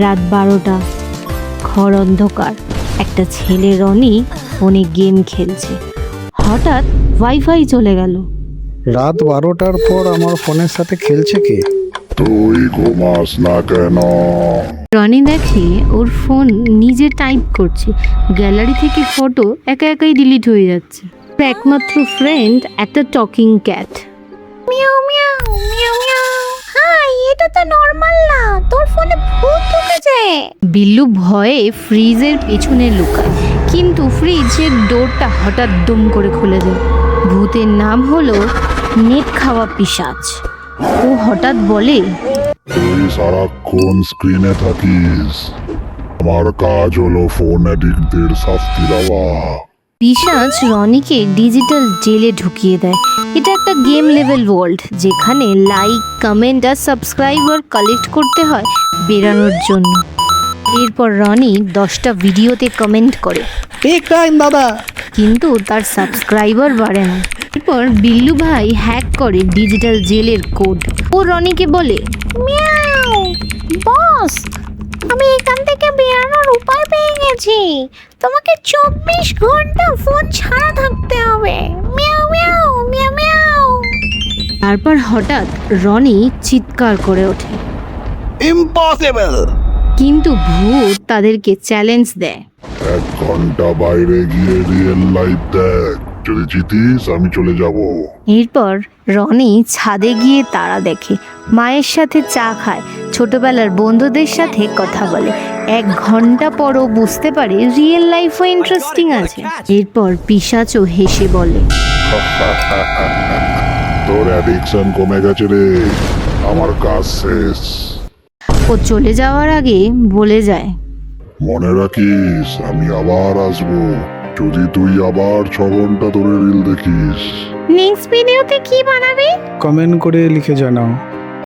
রাত 12টা, ঘর অন্ধকার। একটা ছেলে রনি ফোনে গেম খেলছে। হঠাৎ ওয়াইফাই চলে গেল। রাত 12টার পর আমার ফোনের সাথে খেলছে কে? তুই ঘুমাস না কেন? রনি দেখে ওর ফোন নিজে টাইপ করছে। গ্যালারি থেকে ফটো একা একাই ডিলিট হয়ে যাচ্ছে। ওর একমাত্র ফ্রেন্ড একটা টকিং ক্যাট। মিয়াও মিয়াও মিয়াও মিয়াও। হাই, এটা তো নরমাল না, তোর ফোনে ভূত ঢুকেছে। বিল্লু ভয়ে ফ্রিজের পেছনে লুকায়, কিন্তু ফ্রিজের ডোরটা হঠাৎ দুম করে খুলে যায়। ভূতের নাম হলো নেট খাওয়া পিশাচ। ও হঠাৎ বলে, তুই সারাক্ষণ স্ক্রিনে থাকিস, আমার কাজ হলো ফোন অ্যাডিক্টদের শাস্তি দেওয়া। পিশাচ রনিকে ডিজিটাল জেলে ঢুকিয়ে দেয়। এটা একটা গেম লেভেল ওয়ার্ল্ড, যেখানে লাইক, কমেন্ট আর সাবস্ক্রাইবার কালেক্ট করতে হয় বেরানোর জন্য। এরপর রনি 10টা ভিডিওতে কমেন্ট করে, ঠিক টাইম দাদা। কিন্তু তার সাবস্ক্রাইবার বাড়ে না। এরপর বিল্লু ভাই হ্যাক করে ডিজিটাল জেলের কোড। ও রনিকে বলে, মিয়াও বস, আমি এখান থেকে বেরানোর উপায় পেয়ে গেছি। তোমাকে 24 ঘন্টা ফোন ছাড়া থাকতে হবে। মিয়াও মিয়াও মিয়াও মিয়াও। তারপর হঠাৎ রনি চিৎকার করে ওঠে। ইম্পসিবল! কিন্তু ভূত তাদেরকে চ্যালেঞ্জ দেয়। 1 ঘন্টা বাইরে গিয়ে রিয়েল লাইফ দেখ, যদি জিতিস আমি চলে যাব। এরপর রনি ছাদে গিয়ে তারা দেখে, মায়ের সাথে চা খায়, ছোটবেলার বন্ধুদের সাথে কথা বলে। 1 ঘন্টা পরও বুঝতে পারে রিয়েল লাইফও ইন্টারেস্টিং আছে। এরপর পিশাচও হেসে বলে, তোর অ্যাডিকশন কমে গেছে রে, আমার কাজ শেষ। ও চলে যাওয়ার আগে বলে যায়, মনে রাখিস আমি আবার আসবো, যদি তুই আবার 6 ঘন্টা ধরে রিল দেখিস। নেক্সট ভিডিওতে কি বানাবি? কমেন্ট করে লিখে জানাও।